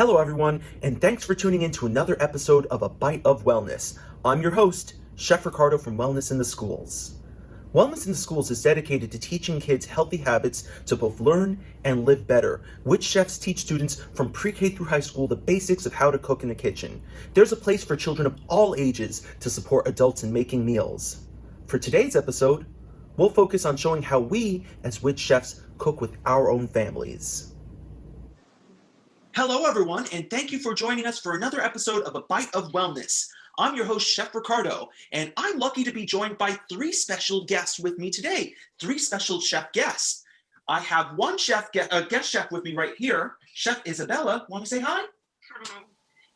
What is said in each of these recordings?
Hello, everyone, and thanks for tuning in to another episode of A Bite of Wellness. I'm your host, Chef Ricardo from Wellness in the Schools. Wellness in the Schools is dedicated to teaching kids healthy habits to both learn and live better, which chefs teach students from pre-K through high school the basics of how to cook in the kitchen. There's a place for children of all ages to support adults in making meals. For today's episode, we'll focus on showing how we, as witch chefs, cook with our own families. Hello, everyone, and thank you for joining us for another episode of A Bite of Wellness. I'm your host, Chef Ricardo, and I'm lucky to be joined by three special guests with me today. Three special chef guests. I have one guest chef with me right here, Chef Isabella. Want to say hi? Hi.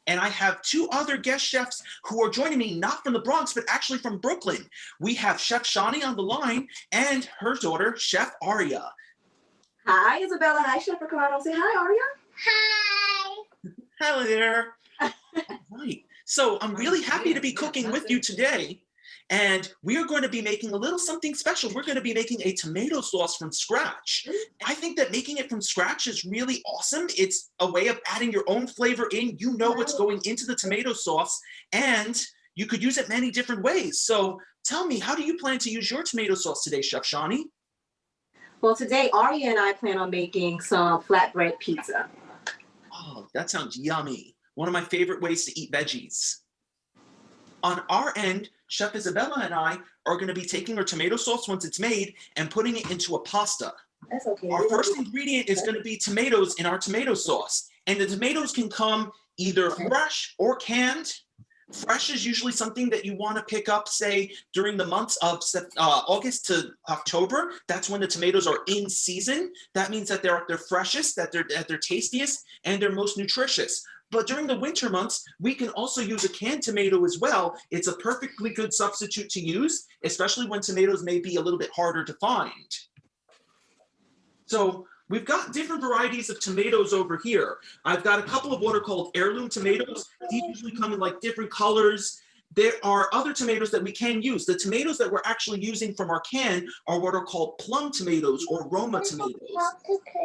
And I have two other guest chefs who are joining me, not from the Bronx, but actually from Brooklyn. We have Chef Shani on the line and her daughter, Chef Aria. Hi, Isabella. Hi, Chef Ricardo. Say hi, Aria. Hi. Hello there. All right. So I'm really happy to be cooking with you today. And we are going to be making a little something special. We're going to be making a tomato sauce from scratch. I think that making it from scratch is really awesome. It's a way of adding your own flavor in. You know what's going into the tomato sauce, and you could use it many different ways. So tell me, how do you plan to use your tomato sauce today, Chef Shani? Well, today, Aria and I plan on making some flatbread pizza. Oh, that sounds yummy. One of my favorite ways to eat veggies. On our end, Chef Isabella and I are going to be taking our tomato sauce once it's made and putting it into a pasta. That's okay. Our first ingredient is going to be tomatoes in our tomato sauce. And the tomatoes can come either fresh or canned. Fresh is usually something that you want to pick up, say, during the months of August to October. That's when the tomatoes are in season. That means that they're at their freshest, that they're at their tastiest, and they're most nutritious. But during the winter months, we can also use a canned tomato as well. It's a perfectly good substitute to use, especially when tomatoes may be a little bit harder to find. So we've got different varieties of tomatoes over here. I've got a couple of what are called heirloom tomatoes. These usually come in like different colors. There are other tomatoes that we can use. The tomatoes that we're actually using from our can are what are called plum tomatoes or Roma tomatoes.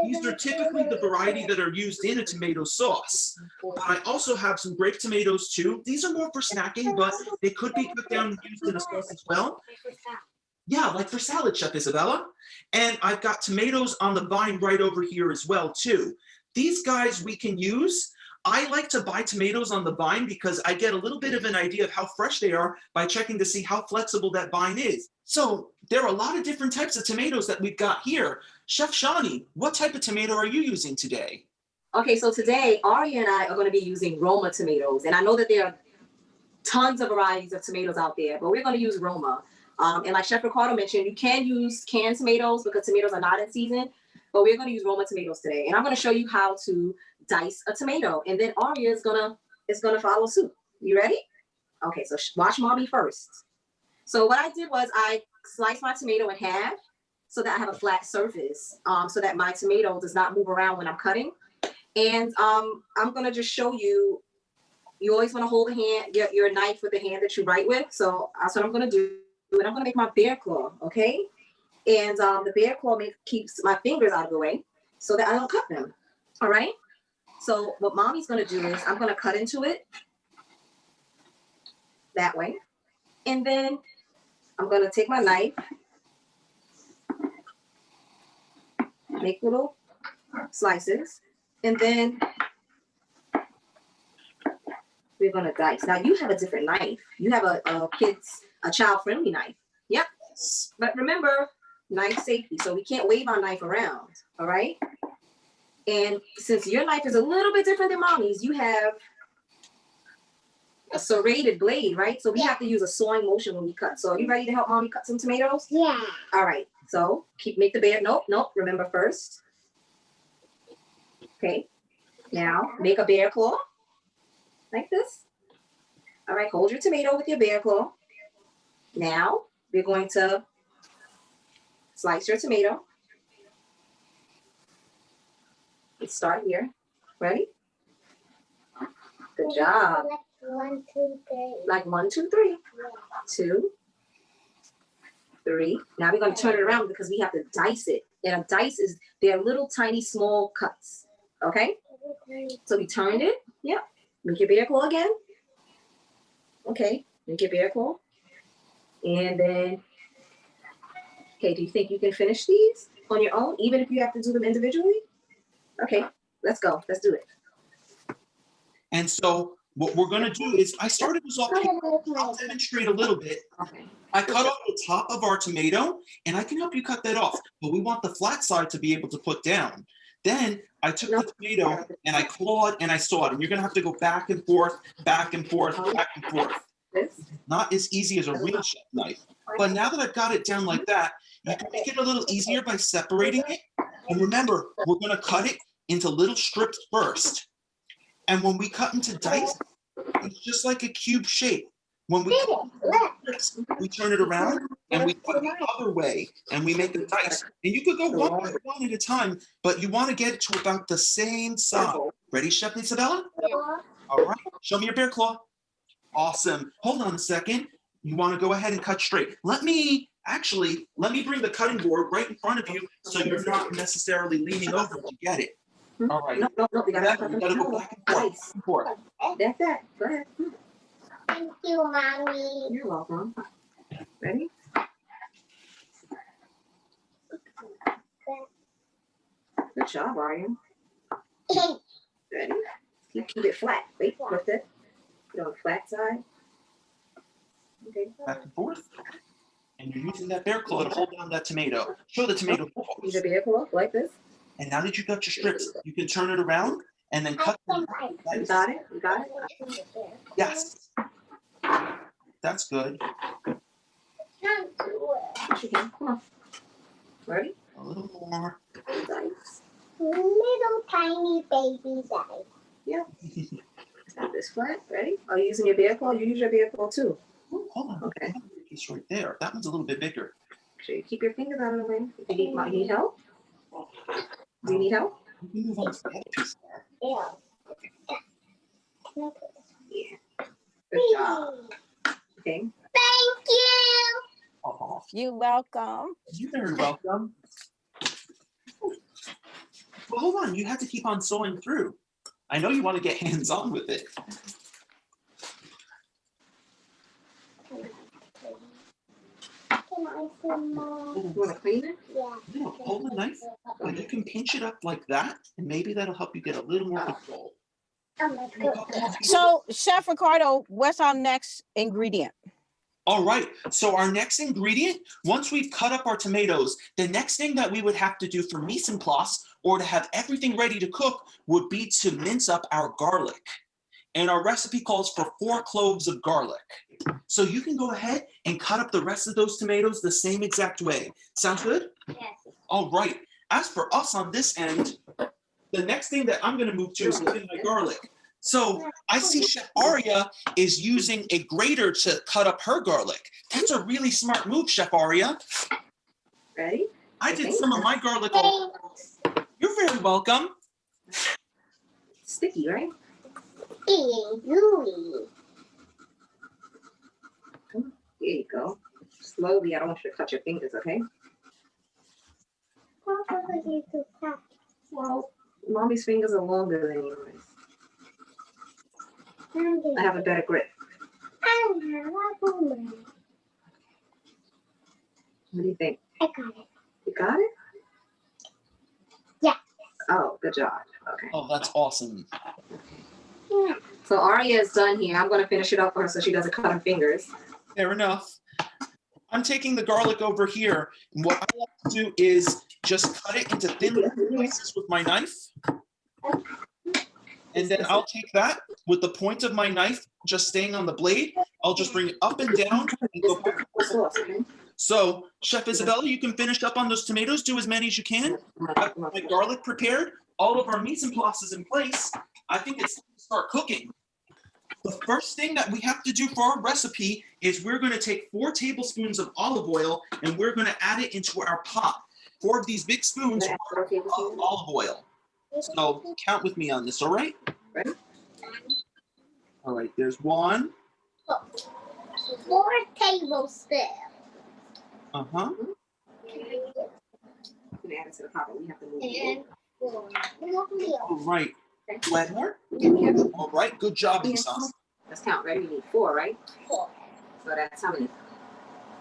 These are typically the variety that are used in a tomato sauce. But I also have some grape tomatoes too. These are more for snacking, but they could be cut down and used in a sauce as well. Yeah, like for salad, Chef Isabella. And I've got tomatoes on the vine right over here as well too. These guys we can use. I like to buy tomatoes on the vine because I get a little bit of an idea of how fresh they are by checking to see how flexible that vine is. So there are a lot of different types of tomatoes that we've got here. Chef Shani, what type of tomato are you using today? Okay, so today, Aria and I are going to be using Roma tomatoes. And I know that there are tons of varieties of tomatoes out there, but we're going to use Roma. And like Chef Ricardo mentioned, you can use canned tomatoes because tomatoes are not in season, but we're going to use Roma tomatoes today. And I'm going to show you how to dice a tomato, and then Aria is gonna follow suit. You ready? Okay, so watch mommy first. So what I did was I sliced my tomato in half so that I have a flat surface, so that my tomato does not move around when I'm cutting. And I'm gonna just show you. You always want to hold your knife with the hand that you write with. So that's what I'm gonna do. And I'm gonna make my bear claw, okay? And the bear claw keeps my fingers out of the way so that I don't cut them. All right. So what mommy's gonna do is I'm gonna cut into it that way. And then I'm gonna take my knife, make little slices, and then we're gonna dice. Now you have a different knife. You have a child-friendly knife. Yep. But remember, knife safety. So we can't wave our knife around, all right? And since your knife is a little bit different than mommy's, you have a serrated blade, right? So we have to use a sawing motion when we cut. So are you ready to help mommy cut some tomatoes? Yeah. All right. So make the bear. Nope. Remember first. Okay. Now make a bear claw like this. All right. Hold your tomato with your bear claw. Now we're going to slice your tomato. Let's start here. Ready? Good job. Like 1, 2, 3. Like 1, 2, 3. Yeah. 2, 3. Now we're going to turn it around because we have to dice it. And a dice is, they're little tiny small cuts. Okay? So we turned it. Yep. Make your bear claw again. Okay. Make your bear claw. And then, okay, do you think you can finish these on your own, even if you have to do them individually? Okay, let's go. Let's do it. And so what we're gonna do is, I started this off here. I'll demonstrate a little bit. Okay. I cut off the top of our tomato, and I can help you cut that off, but we want the flat side to be able to put down. Then I took the tomato and I clawed and I sawed, and you're gonna have to go back and forth, back and forth, back and forth. Not as easy as a real chef knife. But now that I've got it down like that, you can make it a little easier by separating it. And remember, we're gonna cut it into little strips first. And when we cut into dice, it's just like a cube shape. When we cut strips, we turn it around and we cut the other way and we make a dice. And you could go one by one at a time, but you want to get it to about the same size. Ready, Chef Isabella? All right, show me your bear claw. Awesome. Hold on a second. You want to go ahead and cut straight. Let me bring the cutting board right in front of you so you're not necessarily leaning over to get it. All right. No, we gotta go back and forth. That's it. Go ahead. Thank you, Mommy. You're welcome. Ready? Good job, Ryan. Ready? Keep it flat. Wait, lift it. Put it on the flat side. Okay. Back and forth. And you're using that bear claw to hold down that tomato. Show the tomato. Use a bear claw like this. And now that you got your strips, you can turn it around and then cut them. You got it? You got it? Yes. That's good. Can't do it. You can. Come on. Ready? A little more. Dice. Little tiny baby dice. Yeah. Stop this flat. Ready? Are you using your bear claw? You use your bear claw too. Ooh, hold on. Okay. Piece right there. That one's a little bit bigger. Make sure you keep your fingers out of the way. If you need help? Do you need help? You can move on to the other piece there. Yeah. Yeah. Good job. Okay. Thank you. Oh, You're welcome. you're very welcome. Well, hold on. You have to keep on sewing through. I know you want to get hands-on with it. Can I see more? You want to clean it? Yeah. No, hold the knife. But you can pinch it up like that, and maybe that'll help you get a little more control. Oh my goodness. So, Chef Ricardo, what's our next ingredient? All right, so our next ingredient, once we've cut up our tomatoes, the next thing that we would have to do for mise en place, or to have everything ready to cook, would be to mince up our garlic. And our recipe calls for 4 cloves of garlic. So you can go ahead and cut up the rest of those tomatoes the same exact way. Sounds good? Yes. All right, as for us on this end, the next thing that I'm gonna move to is cutting my garlic. So I see Chef Aria is using a grater to cut up her garlic. That's a really smart move, Chef Aria. Ready? I did some of my garlic. You're very welcome. Sticky, right? Gooey. There you go. Slowly. I don't want you to cut your fingers, okay? Well, Mommy's fingers are longer than yours. I have a better grip. I have a boomerang. What do you think? I got it. You got it? Yeah. Oh, good job. Okay. Oh, that's awesome. Yeah. So Aria is done here. I'm going to finish it up for her so she doesn't cut her fingers. Fair enough. I'm taking the garlic over here. And what I like to do is just cut it into thin little slices with my knife. And then I'll take that with the point of my knife just staying on the blade. I'll just bring it up and down and go back and forth. So, Chef Isabella, you can finish up on those tomatoes. Do as many as you can. I've got my garlic prepared. All of our mise en place is in place. I think it's time to start cooking. The first thing that we have to do for our recipe is we're going to take 4 tablespoons of olive oil and we're going to add it into our pot. 4 of these big spoons of olive oil. So count with me on this, all right? Ready? All right, there's 1. 4 tablespoons. Uh-huh. I'm going to add it to the pot, but we have to move it. And 4. All right, You add more? Yeah. All right, good job, Yeah. Lisa. Let's count. Ready? We need 4, right? 4. So that's how many?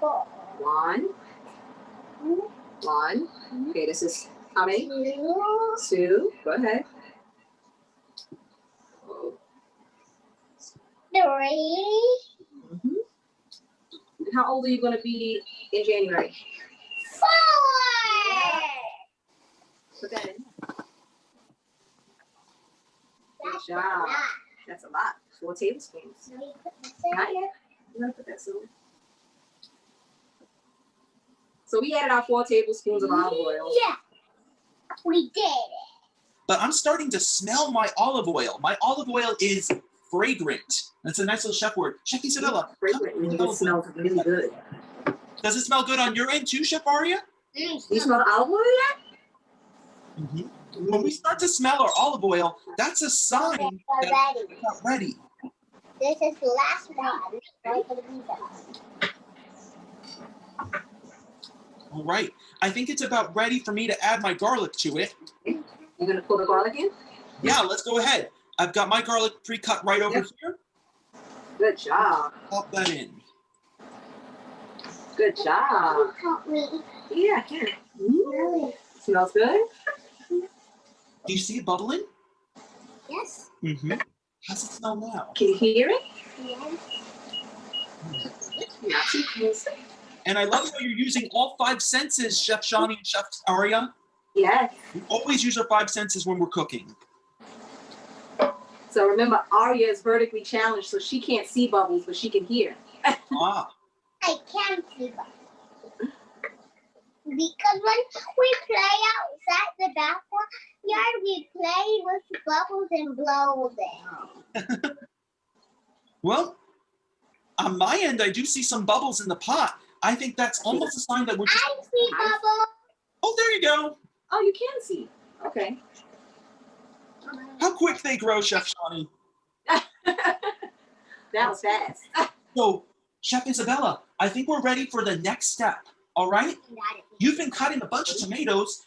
4. 1. 1. Okay, this is how many? 2. 2. Go ahead. 3. Mm-hmm. And how old are you going to be in January? 4. Put that in. Good That's job. a lot. That's a lot. 4 tablespoons. Now you put this in. Not yet. You're going to put that soon. So we added our 4 tablespoons of olive oil. Yeah, we did it. But I'm starting to smell my olive oil. My olive oil is fragrant. That's a nice little chef word. Chef Isabella, Fragrant means it smells really good. does it smell good on your end too, Chef Aria? You smell the olive oil yet? Mm-hmm. When we start to smell our olive oil, that's a sign Okay, that we're ready. we're not ready. This is the last one. Right for the pizza. All right. I think it's about ready for me to add my garlic to it. You're going to pull the garlic in? Yeah, let's go ahead. I've got my garlic pre-cut right over here. Good job. Pop that in. Good job. You help me. Yeah, I can. Really? Smells good? Do you see it bubbling? Yes. Mm-hmm. How's it smell now? Can you hear it? Yes. Not too close. And I love how you're using all 5 senses, Chef Shani and Chef Aria. Yes. We always use our 5 senses when we're cooking. So remember, Aria is vertically challenged, so she can't see bubbles, but she can hear. Ah. I can see them. Because when we play outside the backyard, we play with bubbles and blow them. Well, on my end, I do see some bubbles in the pot. I think that's almost a sign that we're just... I see bubbles. Oh, there you go. Oh, you can see. Okay. How quick they grow, Chef Shani. That was fast. So, Chef Isabella, I think we're ready for the next step. All right? You've been cutting a bunch of tomatoes.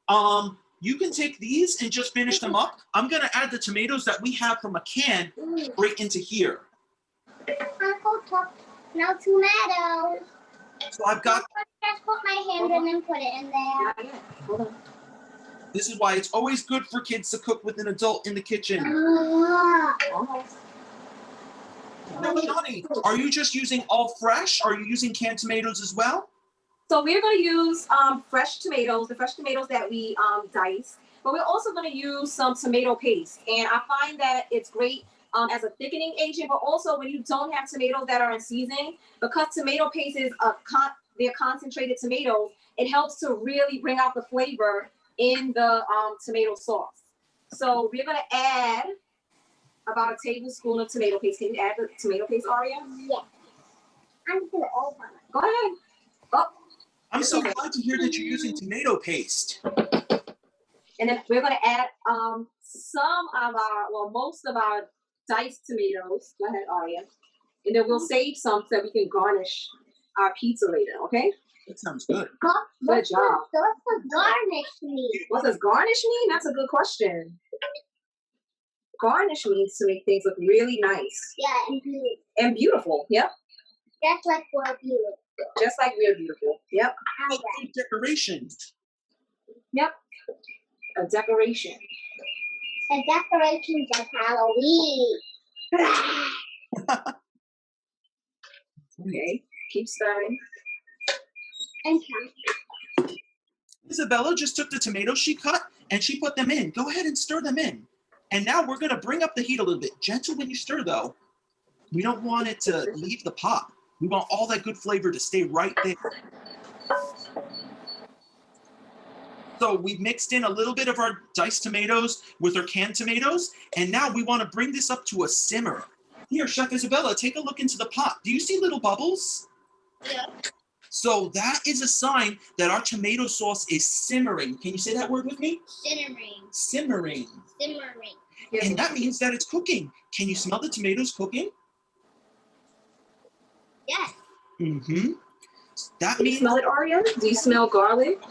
You can take these and just finish them up. I'm gonna add the tomatoes that we have from a can right into here. Uncle, no tomatoes. So I've got, Just put my hand in and put it in there. Not yet. Hold on. this is why it's always good for kids to cook with an adult in the kitchen. Almost. Now, Shani, are you just using all fresh? Are you using canned tomatoes as well? So we're going to use fresh tomatoes, the fresh tomatoes that we diced, but we're also going to use some tomato paste. And I find that it's great as a thickening agent, but also when you don't have tomatoes that are in season, because tomato paste is they're concentrated tomatoes, it helps to really bring out the flavor in the tomato sauce. So we're going to add about a tablespoon of tomato paste. Can you add the tomato paste, Aria? Yeah. I'm gonna open it. Go ahead. Oh. I'm so glad to hear that you're using tomato paste. And then we're going to add most of our diced tomatoes. Go ahead, Aria. And then we'll save some so that we can garnish our pizza later, okay? That sounds good. Good job. What's the garnish mean? What does garnish mean? That's a good question. Garnish means to make things look really nice Yeah, and beautiful. and beautiful. Yep. That's like we're beautiful. Just like we're beautiful. Yep. How about Decoration. Yep. A decoration. the decorations of Halloween? Okay. Keep stirring. And count. Isabella just took the tomatoes she cut and she put them in. Go ahead and stir them in. And now we're gonna bring up the heat a little bit. Gentle when you stir though. We don't want it to leave the pot. We want all that good flavor to stay right there. So we've mixed in a little bit of our diced tomatoes with our canned tomatoes, and now we want to bring this up to a simmer. Here, Chef Isabella, take a look into the pot. Do you see little bubbles? Yeah. So that is a sign that our tomato sauce is simmering. Can you say that word with me? Simmering. Simmering. Simmering. And that means that it's cooking. Can you smell the tomatoes cooking? Yes. Mm-hmm. That Do you means smell it, Aria? Do you smell garlic?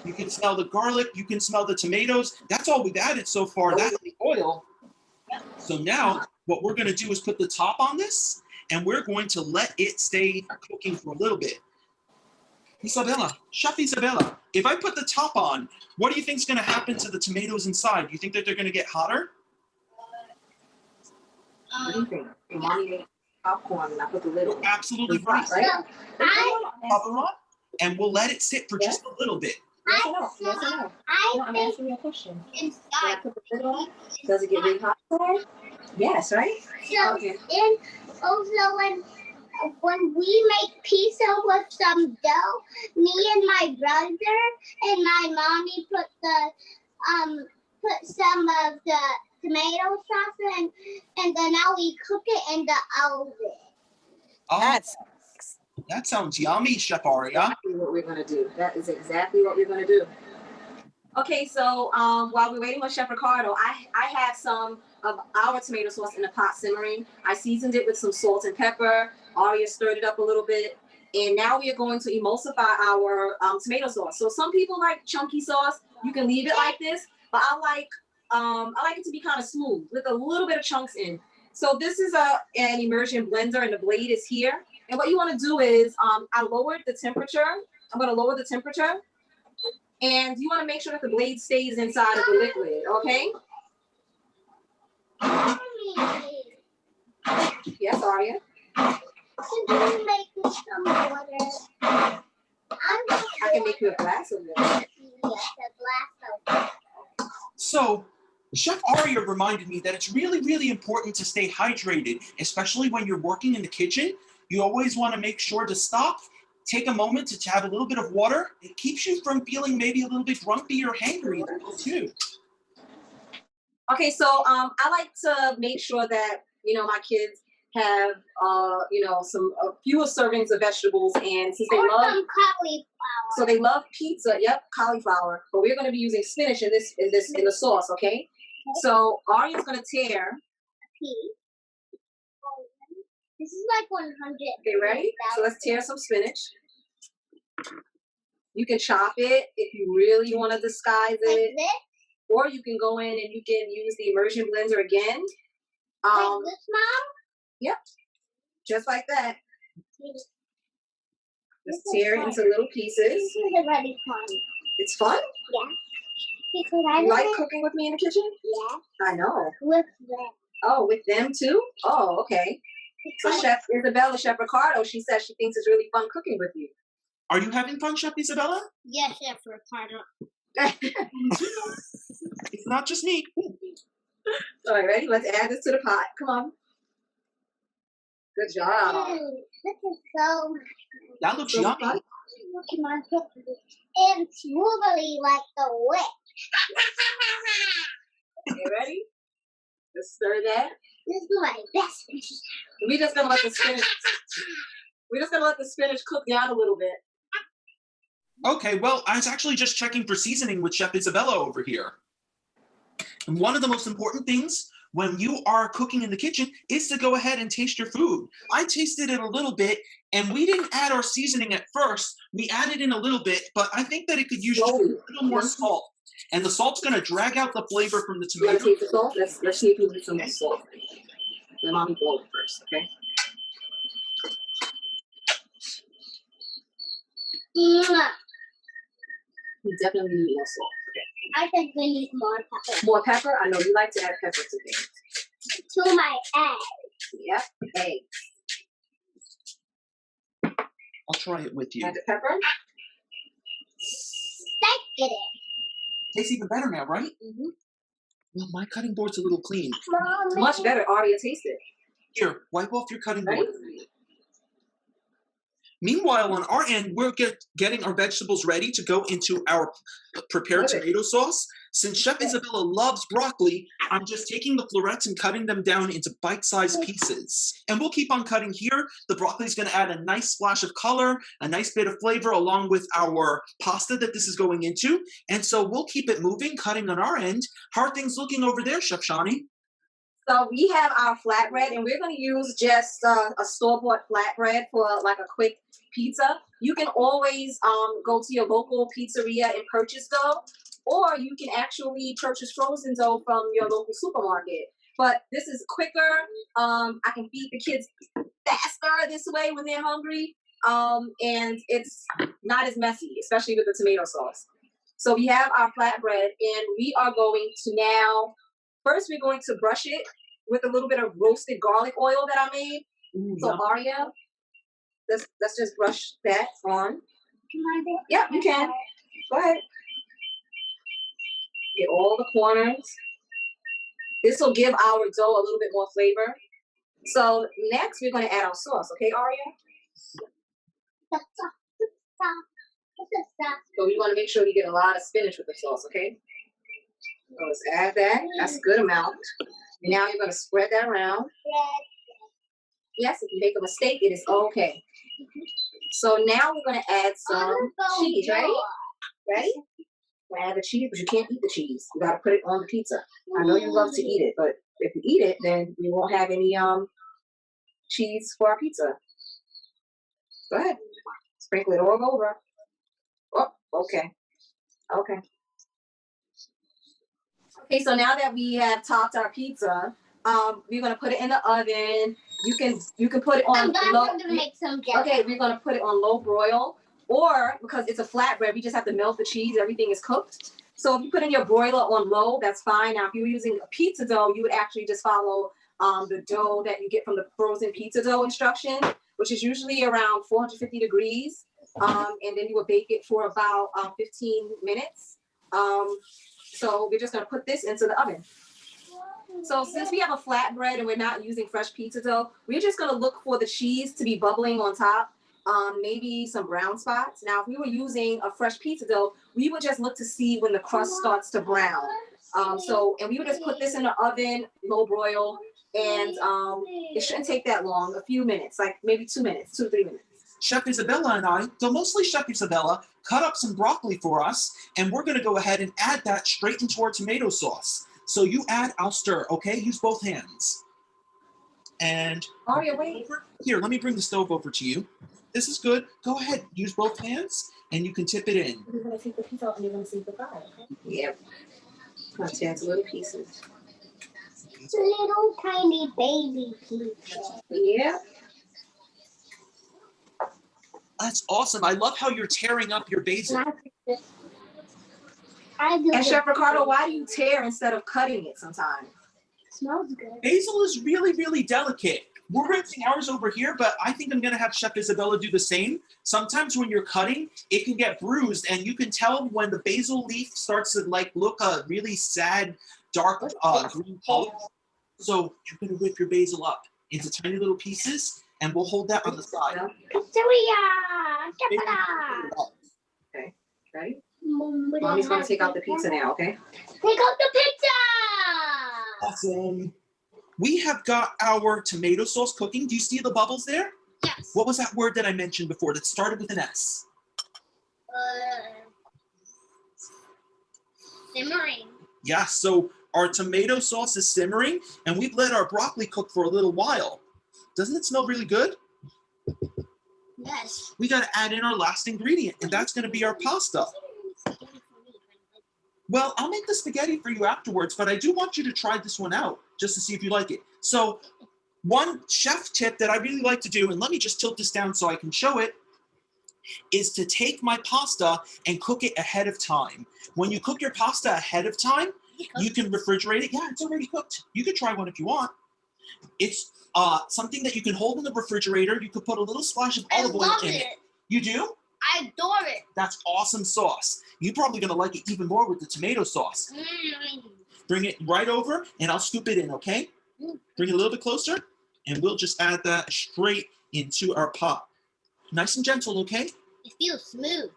You can smell the garlic. You can smell the tomatoes. That's all we've added so far. That's the oil. So now what we're going to do is put the top on this, and we're going to let it stay cooking for a little bit. Isabella, Chef Isabella, if I put the top on, what do you think is going to happen to the tomatoes inside? Do you think that they're going to get hotter? What do you think? Mommy made popcorn and I put the lid on. You're absolutely right. Right? Pop them on, and we'll let it sit for just a little bit. Yes or no? Yes or no? I'm asking you a question. When I put the lid on, does it get really hot? Yes, right? So, Okay. and also when we make pizza with some dough, me and my brother and my mommy put some of the tomato sauce in, and then now we cook it in the oven. Oh, that sounds yummy, Chef Aria. Exactly what we're gonna do. That is exactly what we're gonna do. Okay, so while we're waiting on Chef Ricardo, I have some of our tomato sauce in the pot simmering. I seasoned it with some salt and pepper. Aria stirred it up a little bit, and now we are going to emulsify our tomato sauce. So some people like chunky sauce. You can leave it like this, but I like it to be kind of smooth with a little bit of chunks in. So this is an immersion blender, and the blade is here. And what you want to do is, I lowered the temperature. I'm going to lower the temperature. And you want to make sure that the blade stays inside of the liquid, okay? Yes, Aria? Can you make me some water? I can make you a glass of it. Yes, a glass of So, Chef Aria reminded me that it's really, really important to stay hydrated, especially when you're working in the kitchen. You always want to make sure to stop, take a moment to have a little bit of water. It keeps you from feeling maybe a little bit grumpy or hangry too. Okay, so I like to make sure that, my kids have, some fewer servings of vegetables, and since they or love some cauliflower. So they love pizza. Yep, cauliflower. But we're going to be using spinach in the sauce. Okay. So Aria's going to tear. This is like 100. Okay, ready? So let's tear some spinach. You can chop it if you really want to disguise it, Like this? or you can go in and you can use the immersion blender again. Like this, Mom? Yep, just like that. This Just tear it into little pieces. This is already fun. It's fun. Yeah. Because I You like want cooking with me in the kitchen? Yeah. I know. With them. Oh, with them too? Oh, okay. So Chef Isabella, Chef Ricardo, she says she thinks it's really fun cooking with you. Are you having fun, Chef Isabella? Yes, Chef Ricardo. It's not just me. All right, ready? Let's add this to the pot. Come on. Good job. This is so That looks So yummy. fun. Look at my cookie. And smoothly like the witch. Okay, ready? Let's stir that. This is my best fish. We're just gonna let the spinach. We're just gonna let the spinach cook down a little bit. Okay, well, I was actually just checking for seasoning with Chef Isabella over here. And one of the most important things when you are cooking in the kitchen is to go ahead and taste your food. I tasted it a little bit, and we didn't add our seasoning at first. We added in a little bit, but I think that it could use just a little more salt. And the salt's gonna drag out the flavor from the You wanna tomato. taste the salt? Let's see if you need some more salt. Let mommy blow it first, okay? Mwah. We definitely need more salt. I think we need more pepper. More pepper? I know you like to add pepper to things. To my egg. Yep, eggs. I'll try it with you. Add the pepper. Thank it. Tastes even better now, right? Mm-hmm. Well, my cutting board's a little clean. It's much better. Aria, taste it. Here, wipe off your cutting board. Right? Meanwhile, on our end, we're getting our vegetables ready to go into our prepared Okay. tomato sauce. Since Chef Isabella loves broccoli, I'm just taking the florets and cutting them down into bite-sized pieces. And we'll keep on cutting here. The broccoli is going to add a nice splash of color, a nice bit of flavor, along with our pasta that this is going into. And so we'll keep it moving, cutting on our end. How are things looking over there, Chef Shani? So we have our flatbread, and we're going to use just a store-bought flatbread for like a quick pizza. You can always go to your local pizzeria and purchase dough, or you can actually purchase frozen dough from your local supermarket. But this is quicker. I can feed the kids faster this way when they're hungry, and it's not as messy, especially with the tomato sauce. So we have our flatbread, and we are going to now. First, we're going to brush it with a little bit of roasted garlic oil that I made. Ooh, So yum. Aria, let's just brush that on. Can I do Yep, you can. Go ahead. Get all the corners. This will give our dough a little bit more flavor. So next, we're going to add our sauce. Okay, Aria? So we want to make sure we get a lot of spinach with the sauce. Okay. So let's add that. That's a good amount. Now you're going to spread that around. Yes, if you make a mistake, it is okay. So now we're going to add some cheese, right? Ready? We'll add the cheese, but you can't eat the cheese. You got to put it on the pizza. I know you love to eat it, but if you eat it, then we won't have any cheese for our pizza. Go ahead. Sprinkle it all over. Oh, okay. Okay. Okay, so now that we have topped our pizza, we're gonna put it in the oven. You can put it on low. I'm gonna make some jelly. Okay, we're gonna put it on low broil, or because it's a flatbread, we just have to melt the cheese. Everything is cooked. So if you put in your broiler on low, that's fine. Now, if you're using a pizza dough, you would actually just follow the dough that you get from the frozen pizza dough instruction, which is usually around 450 degrees, and then you would bake it for about 15 minutes. So we're just gonna put this into the oven. So since we have a flatbread and we're not using fresh pizza dough, we're just gonna look for the cheese to be bubbling on top, maybe some brown spots. Now, if we were using a fresh pizza dough, we would just look to see when the crust starts to brown. And we would just put this in the oven, low broil, and it shouldn't take that long, a few minutes, like maybe 2 minutes, 2 to 3 minutes. Chef Isabella and I, so mostly Chef Isabella, cut up some broccoli for us, and we're gonna go ahead and add that straight into our tomato sauce. So you add, I'll stir, okay? Use both hands. And Aria, wait. here, let me bring the stove over to you. This is good. Go ahead, use both hands, and you can tip it in. You're gonna take the pizza out and you're gonna see the fry, okay? Yep. I'll tear into little pieces. It's a little tiny baby pizza. Yeah. That's awesome. I love how you're tearing up your basil. And Chef Ricardo, why do you tear instead of cutting it sometimes? It smells good. Basil is really, really delicate. We're rinsing ours over here, but I think I'm gonna have Chef Isabella do the same. Sometimes when you're cutting, it can get bruised, and you can tell when the basil leaf starts to like look a really sad, dark green color. So you're gonna whip your basil up into tiny little pieces, and we'll hold that on the side. Okay, ready? Mommy's gonna take out the pizza now, okay? Take out the pizza! Awesome. We have got our tomato sauce cooking. Do you see the bubbles there? Yes. What was that word that I mentioned before that started with an S? Simmering. Yeah, so our tomato sauce is simmering, and we've let our broccoli cook for a little while. Doesn't it smell really good? Yes. We got to add in our last ingredient, and that's going to be our pasta. Well, I'll make the spaghetti for you afterwards, but I do want you to try this one out just to see if you like it. So one chef tip that I really like to do, and let me just tilt this down so I can show it, is to take my pasta and cook it ahead of time. When you cook your pasta ahead of time, you can refrigerate it. Yeah, it's already cooked. You could try one if you want. It's something that you can hold in the refrigerator. You could put a little splash of olive oil in it. You do? I adore it. That's awesome sauce. You're probably gonna like it even more with the tomato sauce. Bring it right over and I'll scoop it in, okay? Bring it a little bit closer and we'll just add that straight into our pot. Nice and gentle, okay? It feels smooth.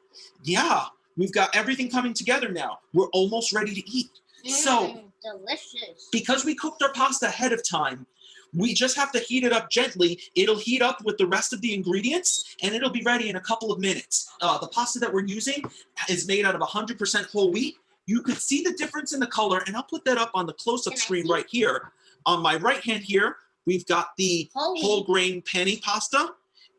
Yeah, we've got everything coming together now. We're almost ready to eat. So, delicious. because we cooked our pasta ahead of time, we just have to heat it up gently. It'll heat up with the rest of the ingredients, and it'll be ready in a couple of minutes. The pasta that we're using is made out of 100% whole wheat. You could see the difference in the color, and I'll put that up on the close-up screen right here. On my right hand here, we've got the whole grain penne pasta.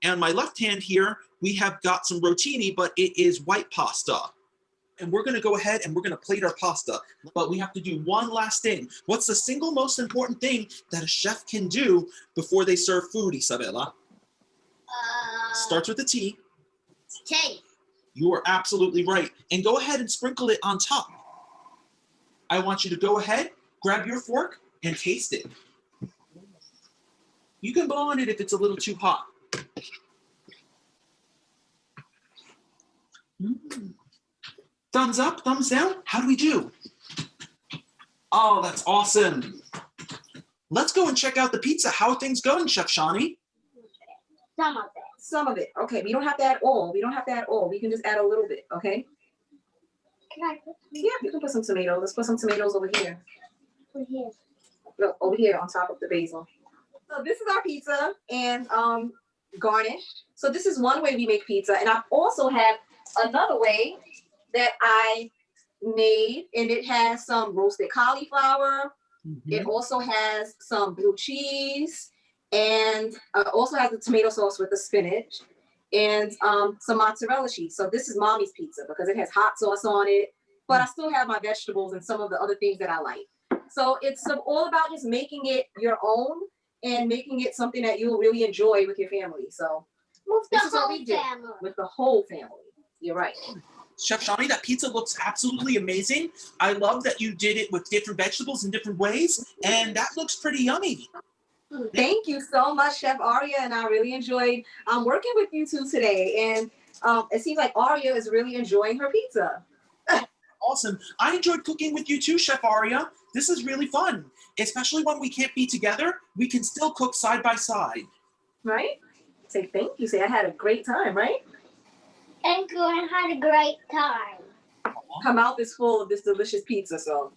And on my left hand here, we have got some rotini, but it is white pasta. And we're gonna go ahead and we're gonna plate our pasta. But we have to do one last thing. What's the single most important thing that a chef can do before they serve food, Isabella? Starts with a T. Taste. You are absolutely right. And go ahead and sprinkle it on top. I want you to go ahead, grab your fork, and taste it. You can blow on it if it's a little too hot. Thumbs up, thumbs down. How do we do? Oh, that's awesome. Let's go and check out the pizza. How are things going, Chef Shani? Some of it. Some of it. Okay, we don't have to add all. We don't have to add all. We can just add a little bit, okay? Can I put some Yeah, you can put some tomatoes. Let's put some tomatoes over here. over here? Look, over here on top of the basil. So this is our pizza and garnish. So this is one way we make pizza. And I also have another way that I made, and it has some roasted cauliflower. It also has some blue cheese, and also has the tomato sauce with the spinach, and some mozzarella cheese. So this is mommy's pizza because it has hot sauce on it, but I still have my vegetables and some of the other things that I like. So it's all about just making it your own and making it something that you'll really enjoy with your family. So With the this is what whole we do family. with the whole family. You're right. Chef Shani, that pizza looks absolutely amazing. I love that you did it with different vegetables in different ways, and that looks pretty yummy. Thank you so much, Chef Aria, and I really enjoyed working with you two today. And it seems like Aria is really enjoying her pizza. Awesome. I enjoyed cooking with you too, Chef Aria. This is really fun, especially when we can't be together. We can still cook side by side. Right? Say thank you. Say I had a great time, right? And Glenn had a great time. Her mouth is full of this delicious pizza, so.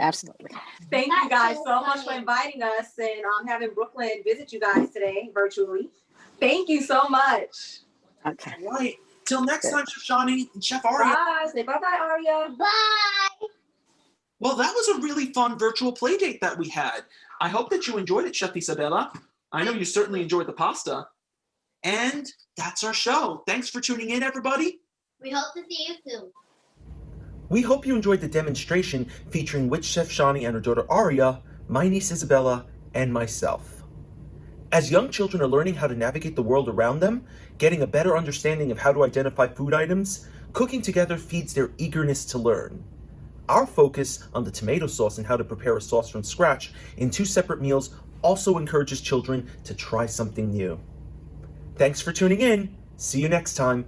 Absolutely. Thank you guys so much for funny. inviting us and having Brooklyn visit you guys today virtually. Thank you so much. Okay. All right. Till next time, Chef Shani and Chef Aria. Bye. Say bye-bye, Aria. Bye. Well, that was a really fun virtual play date that we had. I hope that you enjoyed it, Chef Isabella. I know you certainly enjoyed the pasta. And that's our show. Thanks for tuning in, everybody. We hope to see you soon. We hope you enjoyed the demonstration featuring Witch Chef Shani and her daughter Aria, my niece Isabella, and myself. As young children are learning how to navigate the world around them, getting a better understanding of how to identify food items, cooking together feeds their eagerness to learn. Our focus on the tomato sauce and how to prepare a sauce from scratch in 2 separate meals also encourages children to try something new. Thanks for tuning in. See you next time.